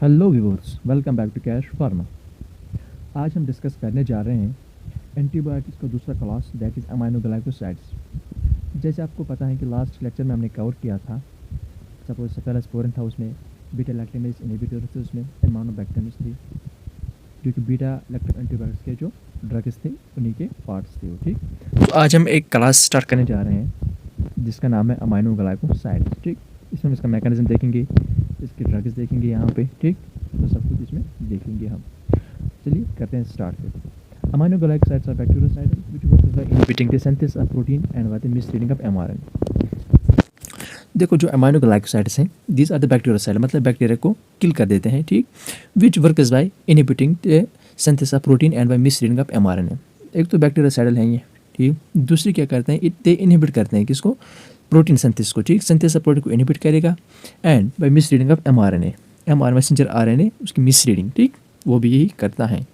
Hello viewers, welcome back to Cash Pharma. आज हम discuss करने जा रहे हैं एंटीबायोटिक्स का दूसरा क्लास, दैट इज़ अमाइनोग्लाइकोसाइड्स। जैसे आपको पता है कि लास्ट लेक्चर में हमने कवर किया था, सपोज सेफेलोस्पोरिन था, उसमें बीटा लैक्टेमेज इनहिबिटर थे, उसमें एमाइनोबैक्टर्स थी, जो कि बीटा लैक्टम एंटीबायोटिक्स के जो ड्रग्स थे उन्हीं के पार्ट्स थे वो। ठीक, तो आज हम एक क्लास स्टार्ट करने जा रहे हैं जिसका नाम है अमाइनोग्लाइकोसाइड्स। ठीक, इसमें हम इसका मैकेनिज्म देखेंगे, इसके ड्रग्स देखेंगे यहाँ पे। ठीक, तो सब कुछ इसमें देखेंगे हम। चलिए करते हैं स्टार्ट फिर। Aminoglycosides are bactericide which work by inhibiting the synthesis of protein and by the misreading of mRNA. देखो, जो अमाइनोग्लाइकोसाइड्स हैं, दीज आर द बैक्टीरियोसाइड, मतलब बैक्टीरिया को किल कर देते हैं। ठीक, which work is by inhibiting the synthesis of protein and by misreading of mRNA. एक तो बैक्टीरियोसाइडल हैं ये। ठीक, दूसरी क्या करते हैं, दे इनहिबिट करते हैं किसको, प्रोटीन सिंथेसिस को। ठीक, सिंथेसिस ऑफ प्रोटीन को इनहिबिट करेगा and by misreading of mRNA, mRNA messenger RNA उसकी मिसरीडिंग, ठीक, वो भी यही करता है।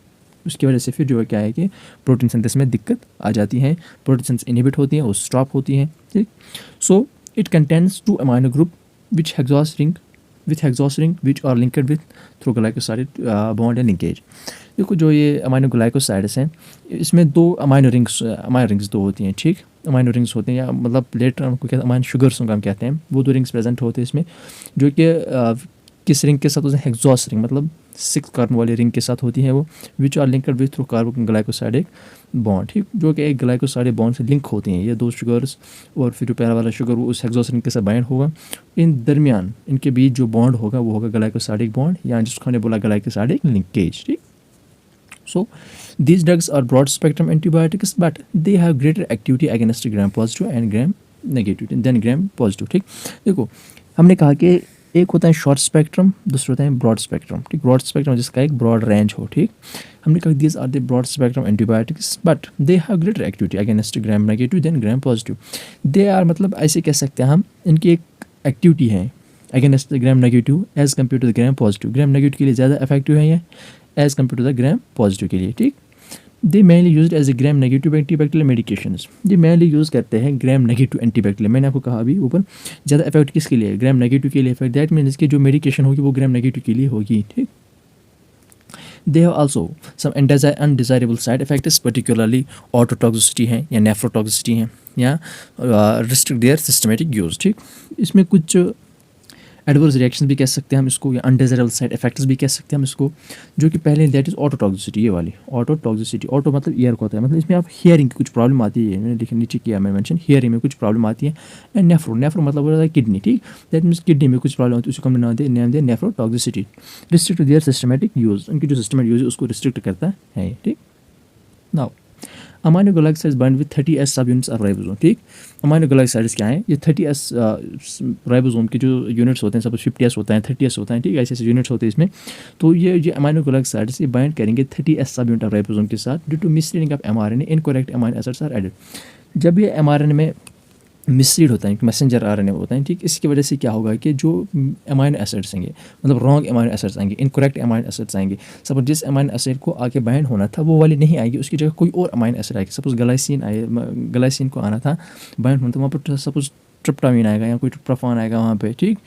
उसकी वजह से फिर जो है क्या है कि प्रोटीन सिंथेसिस में दिक्कत आ जाती है, प्रोटीन सिंथेसिस इनहिबिट होती है, वो स्टॉप होती है। ठीक, so it contains two amino group which hexose ring which are linked with through glycoside bond and linkage. देखो, जो ये अमाइनो ग्लाइकोसाइड्स हैं, इसमें दो अमाइनो रिंग्स दो होती हैं। ठीक, अमाइनो रिंग्स होते हैं, या मतलब लेटर हमको क्या अमाइनो शुगर्स हम कहते हैं, वो दो रिंग्स प्रेजेंट होते हैं इसमें, जो कि किस रिंग के साथ होते हैं, हेक्सोस रिंग, मतलब 6 कार्बन वाली रिंग के साथ होती है वो, which are linked with through carbon glycosidic bond. ठीक, जो कि एक ग्लाइकोसाइडिक बॉन्ड से लिंक होती हैं ये दो शुगर्स, और फिर जो पहला वाला शुगर वो उस हेक्सोस रिंग के साथ बाइंड होगा। इन दरमियान इनके बीच जो बॉन्ड होगा वो होगा ग्लाइकोसाइडिक बॉन्ड, या जिसको हमने बोला ग्लाइकोसाइडिक लिंकेज। ठीक, so these drugs are broad spectrum antibiotics but they have greater activity against gram positive and gram negative than gram positive। ठीक, देखो हमने कहा कि एक होता है शॉर्ट स्पेक्ट्रम, दूसरा होता है ब्रॉड स्पेक्ट्रम। ठीक, ब्रॉड स्पेक्ट्रम जिसका एक ब्रॉड रेंज हो। ठीक, हमने कहा these are the broad spectrum antibiotics but they have greater activity against gram negative than gram positive. They are, मतलब ऐसे कह सकते हैं हम, इनकी एक एक्टिविटी है against the gram negative as compare to the gram positive. Gram negative के लिए ज़्यादा इफेक्टिव है ये as compare to the gram positive के लिए। ठीक, they mainly use as a gram negative antibacterial medications. ये मेनली यूज़ करते हैं ग्राम नेगेटिव एंटीबैक्टीरियल। मैंने आपको कहा अभी ऊपर, ज़्यादा इफेक्ट किसके लिए, ग्राम नेगेटिव के लिए इफेक्ट, दैट मीन्स कि जो मेडिकेशन होगी वो ग्राम नेगेटिव के लिए होगी। ठीक, they have also some undesirable side effects, particularly ototoxicity है या नेफ्रोटॉक्सिसिटी है, या रिस्ट्रिक्ट देयर सिस्टमेटिक यूज। ठीक, इसमें कुछ एडवर्स रिएक्शन भी कह सकते हैं हम इसको, या अनडिजायरेबल साइड इफेक्ट्स भी कह सकते हैं हम इसको, जो कि पहले दैट इज़ ऑटोटॉक्सिसिटी। ये वाली ऑटोटॉक्सिसिटी, ऑटो मतलब ईयर को होता है, मतलब इसमें आप हियरिंग की कुछ प्रॉब्लम आती है, मैंने लिखा नीचे किया मैं मेंशन, हियरिंग में कुछ प्रॉब्लम आती है। एंड नेफ्रो मतलब होता है किडनी। ठीक, दैट मीन्स किडनी में कुछ प्रॉब्लम होती है, उसको हम नाम दे nephrotoxicity. Restrict their systematic use, उनकी जो सिस्टमेटिक यूज है उसको रिस्ट्रिक्ट करता है। ठीक, now aminoglycosides bind with 30S सब यूनिट्स ऑफ राइबोसोम। ठीक, अमाइनोग्लाइकोसाइड्स क्या है, ये 30S राइबोसोम के जो यूनिट्स होते हैं, सपोज 50S होता है, 30S होता है। ठीक, ऐसे ऐसे यूनिट्स होते हैं इसमें। तो ये अमाइनोग्लाइकोसाइड्स ये बाइंड करेंगे 30S सब यूनिट ऑफ राइबोसोम के साथ। Due to misreading of mRNA incorrect amino acids are added. जब ये एमआरएनए में मिसरीड होता है, मैसेंजर आरएनए होता है। ठीक, इसकी वजह से क्या होगा कि जो अमाइनो एसिड्स आएंगे, मतलब रॉन्ग अमाइनो एसिड्स आएंगे, इनकरेक्ट अमाइनो एसिड्स आएंगे। सपोज जिस अमाइनो एसिड को आगे बाइंड होना था वो वाली नहीं आएगी, उसकी जगह कोई और अमाइनो एसिड आएगी। सपोज ग्लाइसिन को आना था, बाइंड होना था, वहाँ पर सपोज ट्रिप्टामिन आएगा या कोई ट्रिप्टोफान आएगा वहाँ पे। ठीक,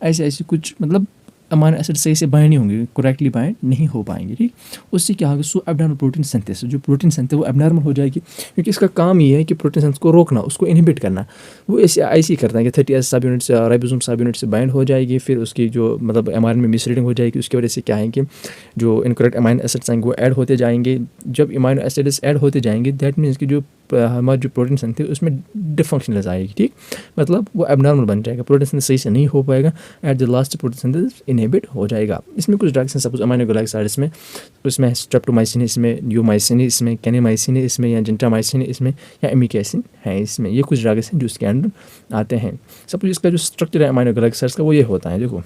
ऐसे ऐसे कुछ, मतलब अमाइनो एसिड सही से बाइंड नहीं होंगे, करेक्टली बाइंड नहीं हो पाएंगे। ठीक, उससे क्या होगा, सो एबनॉर्मल प्रोटीन सिंथेसिस, जो प्रोटीन सिंथेसिस वो एबनॉर्मल हो जाएगी, क्योंकि इसका काम ये है कि प्रोटीन सिंथेसिस को रोकना, उसको इनहिबिट करना। वो ऐसे ही करता है कि 30S सब यूनिट से राइबोसोम सब यूनिट से बाइंड हो जाएगी, फिर उसकी जो मतलब एमआरएनए में मिसरीडिंग हो जाएगी। उसकी वजह से क्या है कि जो इनकरेक्ट अमाइनो एसिड्स आएंगे वो ऐड होते जाएंगे। जब अमाइनो एसिड्स ऐड होते जाएंगे, दैट मीन्स कि जो हमारा जो प्रोटीन सिंथेसिस उसमें डिफंक्शनलेस आएगी। ठीक, मतलब वो एबनॉर्मल बन जाएगा, प्रोटीन सिंथेसिस सही से नहीं हो पाएगा, at the last protein synthesis inhibit हो जाएगा। इसमें कुछ ड्रग्स हैं, सपोज अमाइनोग्लाइकोसाइड्स में, उसमें स्ट्रेप्टोमाइसिन है, इसमें न्यूमाइसिन है, इसमें कैनिमाइसिन है, इसमें या जेंटामाइसिन है, इसमें या एमिकेसिन है, इसमें ये कुछ ड्रग्स हैं जो इसके अंदर आते हैं। सपोज इसका जो स्ट्रक्चर है अमाइनोग्लाइकोसाइड्स का वो ये होता है, देखो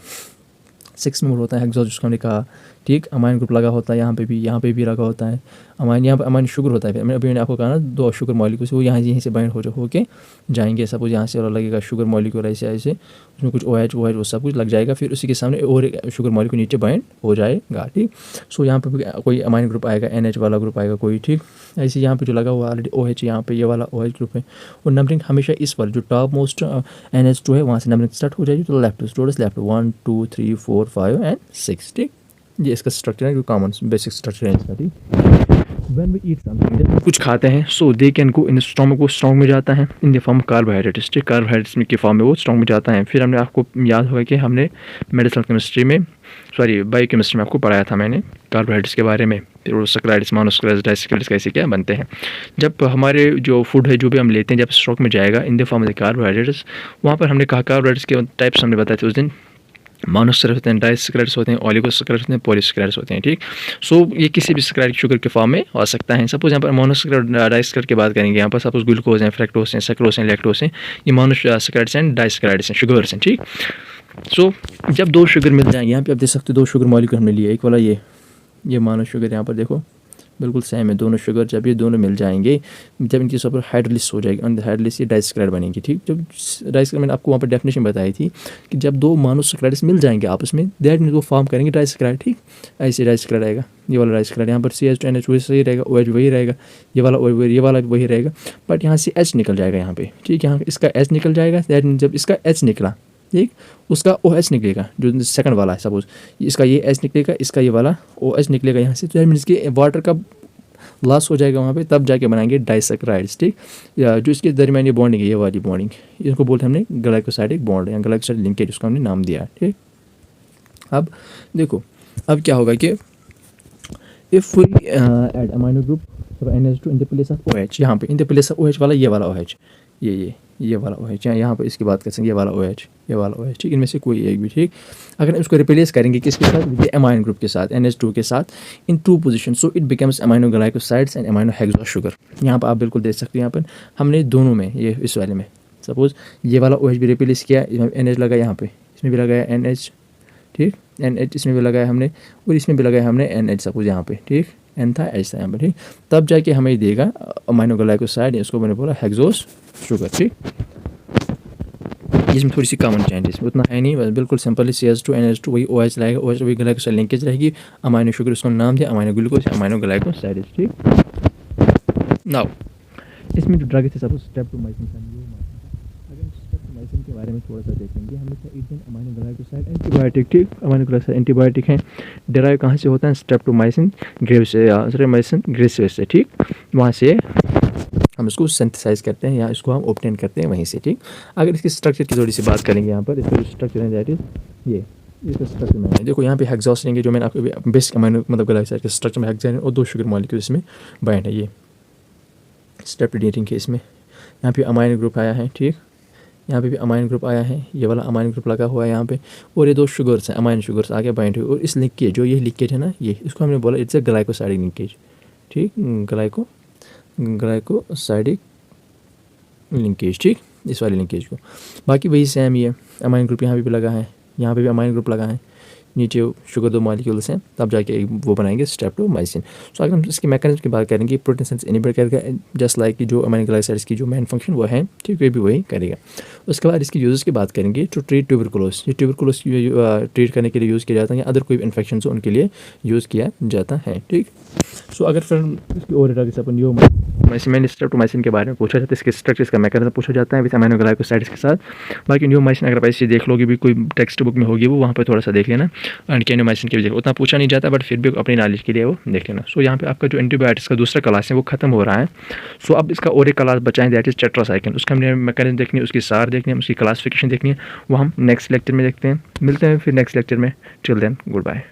6 मेंबर होता है हेक्सोस, जिसको हमने कहा। ठीक, अमाइन ग्रुप लगा होता है यहाँ पे भी लगा होता है अमाइन, यहाँ पे अमाइन शुगर होता है। फिर मैंने आपको कहा ना 2 शुगर मॉलिक्यूल्स वो यहीं से बाइंड होके जाएंगे। सपोज यहाँ से और लगेगा शुगर मॉलिक्यूल ऐसे ऐसे, उसमें कुछ OH वो सब कुछ लग जाएगा, फिर उसी के सामने और एक शुगर मॉलिक्यूल नीचे बाइंड हो जाएगा। ठीक, सो यहाँ पे भी कोई अमाइन ग्रुप आएगा, NH वाला ग्रुप आएगा कोई। ठीक, ऐसे यहाँ पे जो लगा हुआ ऑलरेडी OH, यहाँ पे ये वाला OH ग्रुप है, और नंबरिंग हमेशा इस पर जो टॉप मोस्ट NH2 है वहाँ से नंबरिंग स्टार्ट हो जाएगी, तो लेफ्ट टू लेफ्ट 1 2 3 4 5 एंड 6। ठीक, ये इसका स्ट्रक्चर है, जो कॉमन बेसिक स्ट्रक्चर है इसका, ठीक। When we eat something, जब हम कुछ खाते हैं, so they can go in stomach, वो स्टोमक में जाता है इन द फॉर्म कार्बोहाइड्रेट्स, ठीक, कार्बोहाइड्रेट्स में की फॉर्म में वो स्टोमक में जाता है। फिर हमने आपको याद होगा कि हमने मेडिसिनल केमिस्ट्री में, सॉरी बायोकेमिस्ट्री में आपको पढ़ाया था मैंने कार्बोहाइड्रेट्स के बारे में, फिर वो सैकराइड्स, मोनोसैकराइड्स, डाइसैकराइड्स कैसे क्या बनते हैं। जब हमारे जो फूड है जो भी हम लेते हैं, जब स्टोमक में जाएगा इन the form of the carbohydrates, वहाँ पर हमने कहा कार्बोहाइड्रेट्स के टाइप्स हमने बताए थे उस दिन, मोनोसैकराइड्स होते हैं, डाइसैकराइड्स होते हैं, ओलिगोसैकराइड्स होते हैं, पॉलीसैकराइड्स होते हैं, ठीक। सो ये किसी भी सैकराइड शुगर के फॉर्म में हो सकता है। सपोज यहाँ पर मोनोसैकराइड डाइसैकराइड की बात करेंगे, यहाँ पर सपोज ग्लूकोज हैं, फ्रैक्टोज हैं, सैकरोज हैं, लैक्टोज हैं, ये मोनोसैकराइड्स एंड डाइसैकराइड्स हैं, शुगर्स हैं, ठीक। सो जब दो शुगर मिल जाएंगे, यहाँ पे आप देख सकते हो दो शुगर मॉलिक्यूल हमने लिए, एक वाला ये मोनो शुगर, यहाँ पर देखो बिल्कुल सेम है दोनों शुगर। जब ये दोनों मिल जाएंगे, जब इनकी सब हाइड्रोलिस हो जाएगी, और हाइड्रोलिस ये डाइसैकराइड बनेगी, ठीक। जब डाइसैकराइड मैंने आपको वहाँ पर डेफिनेशन बताई थी कि जब दो मोनोसैकराइड्स मिल जाएंगे आपस में, दैट मीन्स वो फॉर्म करेंगे डाइसैकराइड, ठीक। ऐसे डाइसैकराइड आएगा, ये वाला डाइसैकराइड, यहाँ पर CH2NH वही सही रहेगा, OH वही रहेगा, ये वाला वही रहेगा, बट यहाँ से H निकल जाएगा यहाँ पे, ठीक। यहाँ इसका H निकल जाएगा, दैट मीन्स जब इसका H निकला, ठीक, उसका OH निकलेगा जो सेकंड वाला है, सपोज इसका ये H निकलेगा, इसका ये वाला OH निकलेगा यहाँ से, तो दैट मीन्स कि वाटर का लॉस हो जाएगा वहाँ पे, तब जाके बनाएंगे डाइसैकराइड्स, ठीक। या जो इसके दरमियान ये बॉन्डिंग है, ये वाली बॉन्डिंग, इसको बोलते हैं हमने ग्लाइकोसाइडिक बॉन्ड या ग्लाइकोसाइडिक लिंकेज, जिसको हमने नाम दिया है, ठीक। अब देखो, अब क्या होगा कि if we add amino group NH2 in the place of OH, यहाँ पे in the place of OH वाला ये वाला OH, ये वाला OH, यहाँ पर इसकी बात कर सकते हैं, ये वाला OH, ठीक, इनमें से कोई एक भी, ठीक। अगर इसको रिप्लेस करेंगे किसके साथ, अमाइन ग्रुप के साथ, NH2 के साथ, इन 2 position, so it becomes amino glycosides and amino hexo sugar. यहाँ पर आप बिल्कुल देख सकते हैं, यहाँ पर हमने दोनों में, ये इस वाले में सपोज ये वाला OH भी रिप्लेस किया, NH लगा यहाँ पे, इसमें भी लगाया NH, ठीक, NH इसमें भी लगाया हमने, और इसमें भी लगाया हमने NH, सपोज यहाँ पे, ठीक, N था, H था यहाँ पे, ठीक। तब जाके हमें देगा अमाइनो ग्लाइकोसाइड, इसको मैंने बोला हेक्सोस शुगर, ठीक। इसमें थोड़ी सी कॉमन चेंजेस, उतना है नहीं, बस बिल्कुल सिंपल CH2NH2 वही OH लाएगा, OH वही ग्लाइकोसाइड लिंकेज रहेगी, अमाइनो शुगर उसको नाम दिया अमाइनो ग्लूकोज, अमाइनो ग्लाइकोसाइड, ठीक। नाउ इसमें जो ड्रग है सपोज स्ट्रेप्टोमाइसिन, अगर हम स्ट्रेप्टोमाइसिन के बारे में थोड़ा सा देखेंगे, हमने कहा इंडियन अमाइनो ग्लाइकोसाइड एंटीबायोटिक, ठीक। अमाइनो ग्लाइकोसाइड एंटीबायोटिक हैं, डिराइव कहाँ से होता है, स्ट्रेप्टोमाइसिन ग्रेव्स से, स्ट्रेप्टोमाइसिन ग्रेव्स से, ठीक। वहाँ से हम इसको सिंथेसाइज करते हैं या इसको हम ऑब्टेन करते हैं वहीं से, ठीक। अगर इसकी स्ट्रक्चर की थोड़ी सी बात करेंगे, यहाँ पर इसका जो स्ट्रक्चर है दैट इज ये इसका स्ट्रक्चर में देखो, यहाँ पे हेक्सोस लेंगे, जो मैंने आपको बेसिक अमाइनो मतलब ग्लाइकोसाइड के स्ट्रक्चर में हेक्सेन और 2 शुगर मॉलिक्यूल इसमें बाइंड है, ये स्टेप के इसमें यहाँ पे अमाइनो ग्रुप आया है, ठीक। यहाँ पे भी अमाइनो ग्रुप आया है, ये वाला अमाइनो ग्रुप लगा हुआ है यहाँ पे, और ये 2 शुगर्स हैं, अमाइनो शुगर्स आगे बाइंड हुए, और इस लिंकेज जो ये लिंकेज है ना, ये इसको हमने बोला इट्स अ ग्लाइकोसाइडिक लिंकेज, ठीक, ग्लाइकोसाइडिक लिंकेज, ठीक, इस वाले लिंकेज को। बाकी वही सेम ही है, अमाइनो ग्रुप यहाँ पे भी लगा है, यहाँ पे भी अमाइनो ग्रुप लगा है, नीचे शुगर 2 मॉलिक्यूल्स हैं, तब जाके वो बनाएंगे स्ट्रेप्टोमाइसिन। सो अगर हम इसके मैकेनिज्म की बात करेंगे, प्रोटीन सिंथेसिस इनिबिट करेगा, जस्ट लाइक कि जो अमाइनो ग्लाइकोसाइड्स की जो मेन फंक्शन वो है, ठीक, वे भी वही करेगा। उसके बाद इसकी यूजेस की बात करेंगे, टू ट्रीट ट्यूबरकुलोस, ये ट्यूबरकुलोस ट्रीट करने के लिए यूज़ किया जाता है, या अदर कोई इन्फेक्शन हो उनके लिए यूज़ किया जाता है, ठीक। सो अगर फिर इसकी और मैंने स्ट्रेप्टोमाइसिन के बारे में पूछा जाता है, इसके स्ट्रक्चर, इसका मैकेनिज्म पूछा जाता है विद अमाइनो ग्लाइकोसाइड्स के साथ। बाकी न्यूमाइसिन अगर आप ऐसे देख लोगे भी, कोई टेक्स्ट बुक में होगी वो, वहाँ पर थोड़ा सा देख लेना, एंड कैनियोमाइसिन के भी उतना पूछा नहीं जाता, बट फिर भी अपनी नॉलेज के लिए वो देख लेना। सो यहाँ पे आपका जो एंटीबायोटिक्स का दूसरा क्लास है वो खत्म हो रहा है। सो अब इसका और एक क्लास बचाएं, दैट इज टेट्रासाइक्लिन, उसका हमने मैकेनिज्म देखनी है, उसकी सार देखनी है, उसकी क्लासिफिकेशन देखनी है, वो हम नेक्स्ट लेक्चर में देखते हैं। मिलते हैं फिर नेक्स्ट लेक्चर में, टिल देन गुड बाय।